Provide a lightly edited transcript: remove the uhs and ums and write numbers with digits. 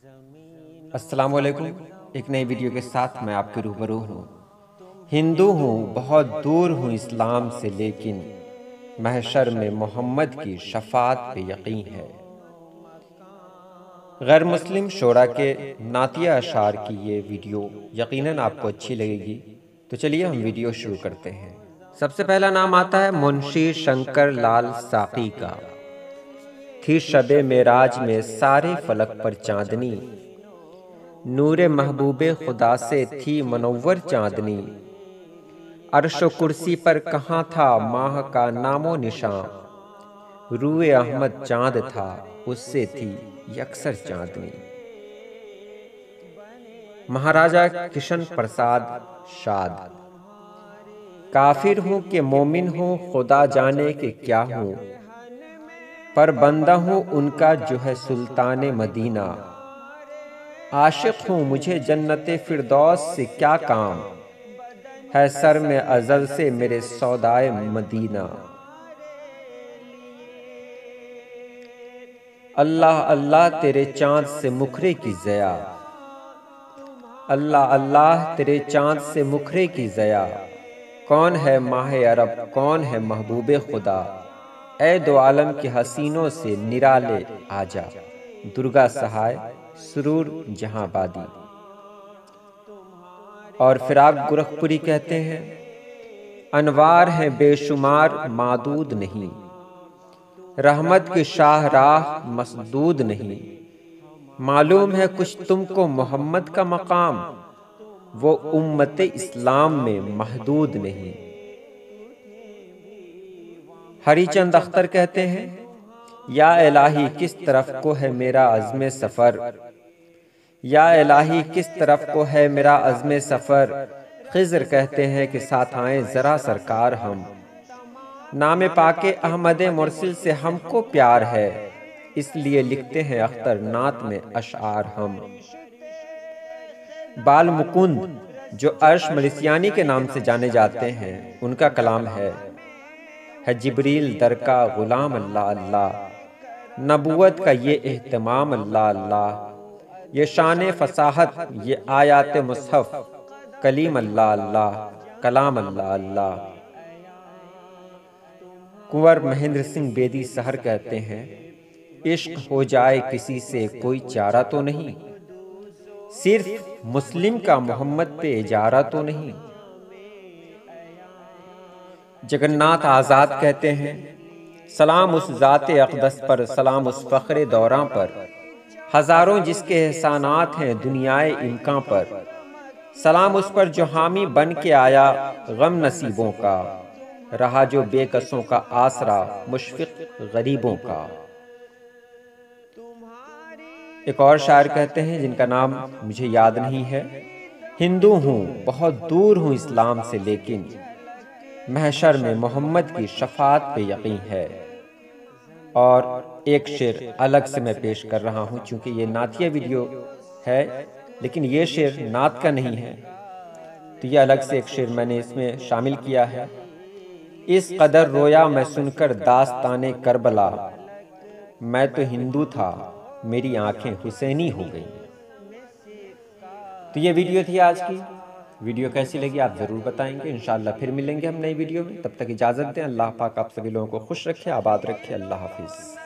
अस्सलामुअलैकुम। एक नई वीडियो के साथ मैं आपके रूबरू हूँ। हिंदू हूँ, बहुत दूर हूँ इस्लाम से, लेकिन महशर में मोहम्मद की शफात पे यकीन है। गैर मुस्लिम शोरा के नातिया अशार की ये वीडियो यकीनन आपको अच्छी लगेगी। तो चलिए हम वीडियो शुरू करते हैं। सबसे पहला नाम आता है मुंशी शंकर लाल साकी का। थी शबे मेराज में सारे फलक पर चांदनी, नूरे महबूबे खुदा से थी मनव्वर चांदनी। अर्शो कुर्सी पर कहाँ था माह का नामो निशां, रूए अहमद चांद था उससे थी यकसर चांदनी। महाराजा किशन प्रसाद शाद। काफिर हूँ कि मोमिन हूँ खुदा जाने के क्या हूँ, पर बंदा हूँ उनका जो है सुल्तान मदीना। आशिक हूँ मुझे जन्नते फिरदौस से क्या काम, है सर में अजल से मेरे सौदाए मदीना। अल्लाह अल्लाह तेरे चांद से मुखरे की ज़या, अल्लाह अल्लाह तेरे चांद से मुखरे की ज़या। कौन है माहे अरब कौन है महबूबे खुदा, ऐ दो आलम के हसीनों से निराले आजा। दुर्गा सहाय सुरूर जहांबादी। और फिर आप गोरखपुरी कहते हैं, अनवार हैं बेशुमार मादूद नहीं, रहमत की शाहराह मसदूद नहीं। मालूम है कुछ तुमको मोहम्मद का मकाम, वो उम्मत इस्लाम में महदूद नहीं। हरिचंद अख्तर कहते हैं, या इलाही किस तरफ को है मेरा अज़्मे सफ़र, या इलाही किस तरफ को है मेरा अज़्मे सफ़र। खिज़र कहते हैं कि साथ आएं ज़रा सरकार हम, नाम पाके अहमद मुरसिल से हमको प्यार है, इसलिए लिखते हैं अख्तर नात में अशआर हम। बाल मुकुंद जो अर्श मलिसियानी के नाम से जाने जाते हैं, उनका कलाम है जिब्रील दर का गुलाम अल्लाह अल्लाह, नबूवत का ये एहतमाम अल्लाह अल्लाह। ये शान फसाहत ये आयात मुसहफ, कलीम अल्लाह अल्लाह कलाम अल्लाह अल्लाह। कुंवर महेंद्र सिंह बेदी सहर कहते हैं, इश्क हो जाए किसी से कोई चारा तो नहीं, सिर्फ मुस्लिम का मोहम्मद पे इजारा तो नहीं। जगन्नाथ आज़ाद कहते हैं, सलाम उस ज़ाते अक़दस पर, सलाम उस फ़ख्रे दौरां पर, हज़ारों जिसके एहसानात हैं दुनियाए इम्कां पर। सलाम उस पर जो हामी बन के आया गम नसीबों का, रहा जो बेकसों का आसरा मुशफ़िक़ गरीबों का। एक और शायर कहते हैं जिनका नाम मुझे याद नहीं है, हिंदू हूँ बहुत दूर हूँ इस्लाम से, लेकिन महशर में मोहम्मद की शफात पे यकीन है। और एक शेर अलग से मैं पेश कर रहा हूँ, चूँकि ये नातिया वीडियो है, लेकिन ये शेर नात का नहीं है, तो ये अलग से एक शेर मैंने इसमें शामिल किया है। इस कदर रोया मैं सुनकर दास्ताने करबला, मैं तो हिंदू था मेरी आंखें हुसैनी हो गई। तो ये वीडियो थी आज की। वीडियो कैसी लगी आप ज़रूर बताएंगे। इंशाअल्लाह फिर मिलेंगे हम नई वीडियो में। तब तक इजाज़त दें। अल्लाह पाक आप सभी लोगों को खुश रखे, आबाद रखे। अल्लाह हाफिज़।